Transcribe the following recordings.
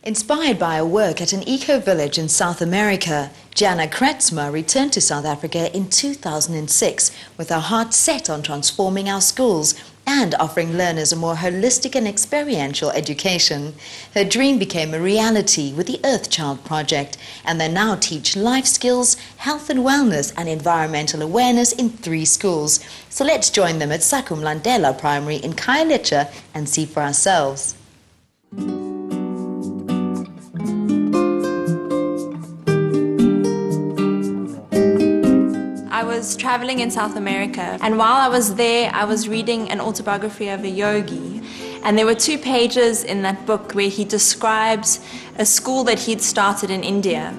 Inspired by her work at an eco-village in South America, Jana Kretzmer returned to South Africa in 2006 with her heart set on transforming our schools and offering learners a more holistic and experiential education. Her dream became a reality with the Earthchild Project, and they now teach life skills, health and wellness and environmental awareness in 3 schools. So let's join them at Sakum Landela Primary in Khayelitsha and see for ourselves. I was traveling in South America, and while I was there, I was reading an autobiography of a yogi, and there were 2 pages in that book where he describes a school that he'd started in India.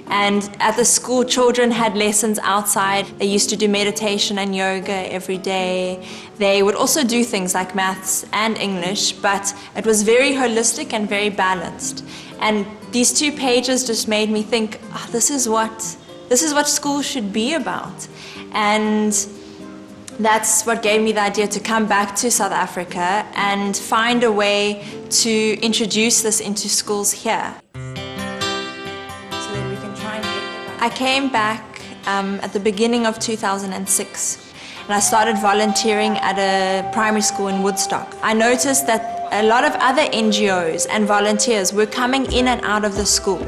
And at the school, children had lessons outside. They used to do meditation and yoga every day. They would also do things like maths and English, but it was very holistic and very balanced. And these 2 pages just made me think, oh, this is what school should be about. And that's what gave me the idea to come back to South Africa and find a way to introduce this into schools here. So that we can try and get it. I came back at the beginning of 2006, and I started volunteering at a primary school in Woodstock. I noticed that a lot of other NGOs and volunteers were coming in and out of the school.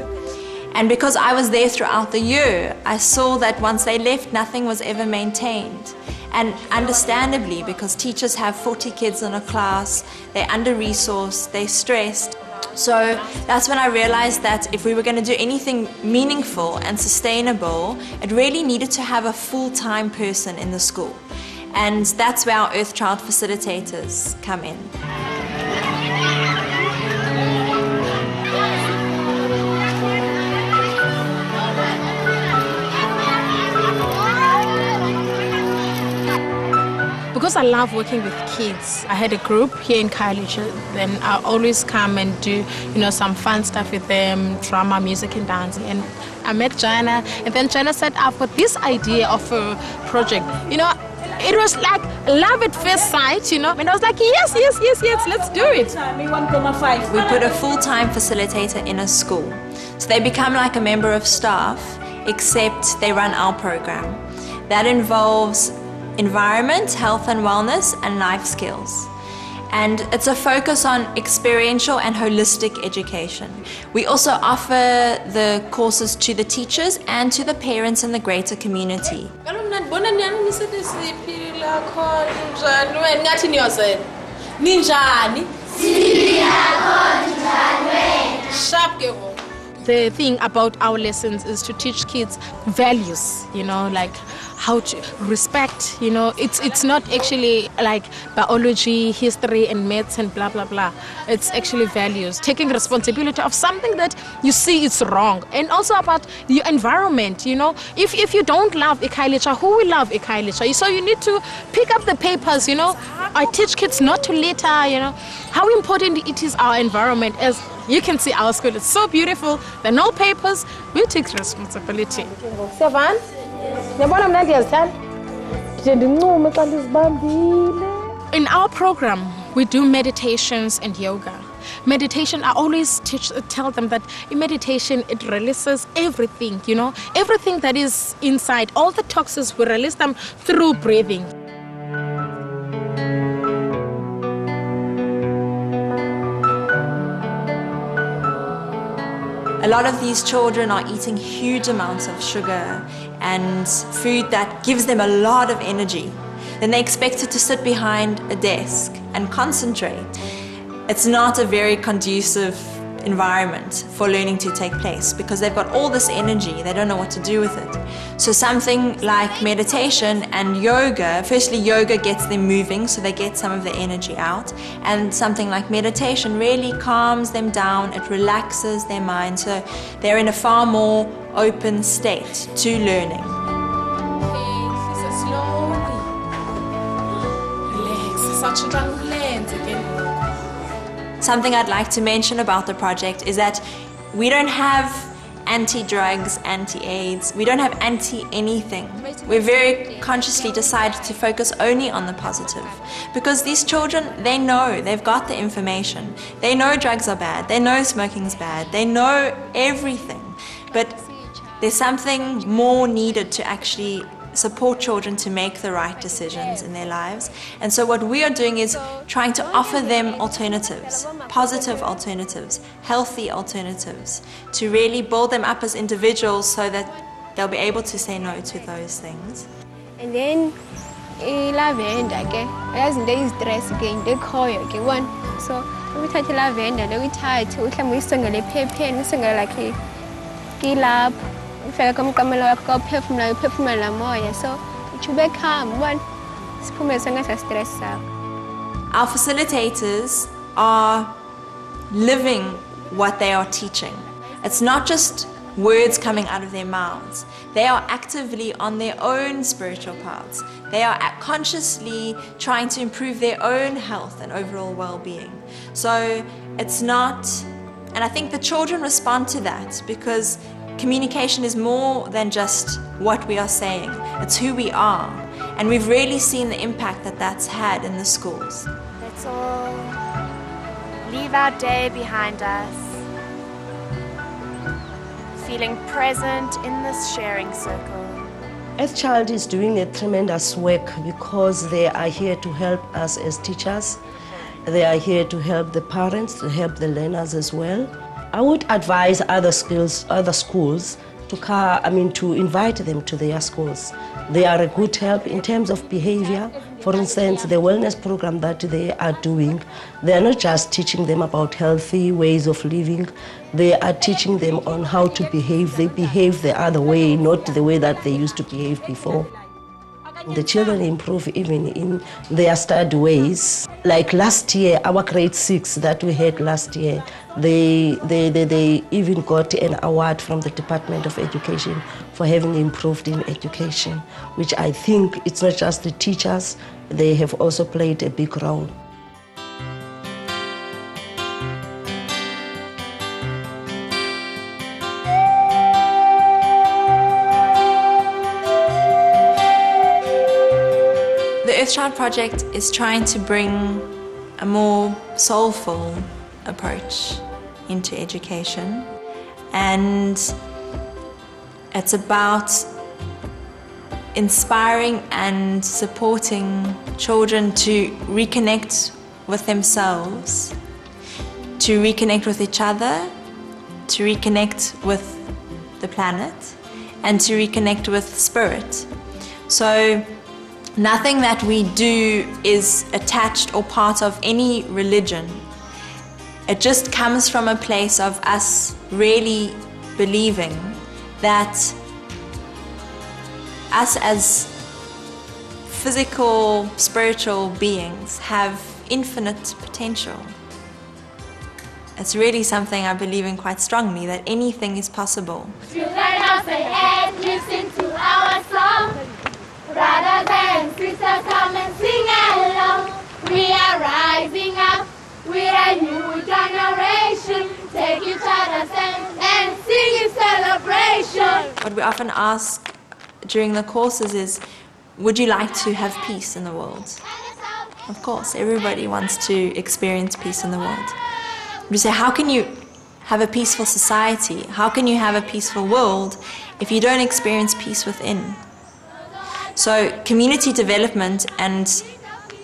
And because I was there throughout the year, I saw that once they left, nothing was ever maintained. And understandably, because teachers have 40 kids in a class, they're under-resourced, they're stressed. So that's when I realized that if we were going to do anything meaningful and sustainable, it really needed to have a full-time person in the school. And that's where our Earthchild facilitators come in. Because I love working with kids, I had a group here in Khayelitsha. Then I always come and do, some fun stuff with them, drama, music and dancing. And I met Jana, and then Jana said, I've got this idea of a project. It was like love at first sight, and I was like, yes, let's do it. We put a full-time facilitator in a school. So they become like a member of staff, except they run our program. That involves environment, health and wellness, and life skills. And it's a focus on experiential and holistic education. We also offer the courses to the teachers and to the parents in the greater community. The thing about our lessons is to teach kids values, like how to respect, it's not actually like biology, history and maths and blah, blah, blah. It's actually values, taking responsibility of something that you see is wrong. And also about the environment, if you don't love Khayelitsha, who will love Khayelitsha? So you need to pick up the papers, I teach kids not to litter, how important it is our environment. As you can see, our school is so beautiful. There are no papers. We take responsibility. In our program, we do meditations and yoga. Meditation, I always tell them that in meditation, it releases everything, everything that is inside. All the toxins, we release them through breathing. A lot of these children are eating huge amounts of sugar and food that gives them a lot of energy. Then they're expected to sit behind a desk and concentrate. It's not a very conducive environment for learning to take place because they've got all this energy, they don't know what to do with it. So something like meditation and yoga, firstly yoga gets them moving so they get some of the energy out, and something like meditation really calms them down, it relaxes their mind, so they're in a far more open state to learning. Something I'd like to mention about the project is that we don't have anti-drugs, anti-AIDS. We don't have anti-anything. We very consciously decided to focus only on the positive. Because these children, they know, they've got the information. They know drugs are bad, they know smoking's bad, they know everything. But there's something more needed to actually support children to make the right decisions in their lives. And so what we are doing is trying to offer them alternatives, positive alternatives, healthy alternatives, to really build them up as individuals so that they'll be able to say no to those things. And then lavender ke yazinto istress ke into ekhoyo ke one. So ukuthatha lavender lokuyithatha uhlamba uyisengele ephepheni usengele like ilapho ufika komqamelo wakho uphefumula moya so ube calm one siphume sengatha stress sakho. Our facilitators are living what they are teaching. It's not just words coming out of their mouths. They are actively on their own spiritual paths. They are consciously trying to improve their own health and overall well-being. So it's not, and I think the children respond to that because communication is more than just what we are saying. It's who we are. And we've really seen the impact that that's had in the schools. Let's all leave our day behind us, feeling present in this sharing circle. Earthchild is doing a tremendous work because they are here to help us as teachers. They are here to help the parents, to help the learners as well. I would advise other schools to invite them to their schools. They are a good help in terms of behavior. For instance, the wellness program that they are doing, they are not just teaching them about healthy ways of living, they are teaching them on how to behave. They behave the other way, not the way that they used to behave before. The children improve even in their study ways. Like last year, our grade 6 that we had last year, they even got an award from the Department of Education for having improved in education, which I think it's not just the teachers, they have also played a big role. The Earthchild Project is trying to bring a more soulful approach into education, and it's about inspiring and supporting children to reconnect with themselves, to reconnect with each other, to reconnect with the planet, and to reconnect with spirit. So nothing that we do is attached or part of any religion. It just comes from a place of us really believing that us as physical, spiritual beings have infinite potential. It's really something I believe in quite strongly, that anything is possible. Children of the earth, listen to our song. Brothers and sisters, come and sing along. We are rising up, we're a new generation. Take each other's hand and sing in celebration. What we often ask during the courses is, would you like to have peace in the world? Of course, everybody wants to experience peace in the world. We say, how can you have a peaceful society? How can you have a peaceful world if you don't experience peace within? So community development and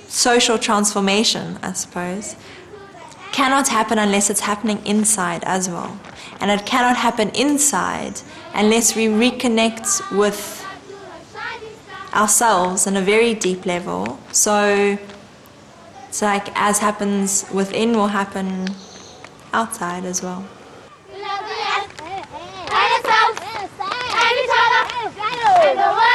social transformation, I suppose, cannot happen unless it's happening inside as well. And it cannot happen inside unless we reconnect with ourselves on a very deep level. So it's like as happens within will happen outside as well. We love the earth, and ourselves, and each other, and the world.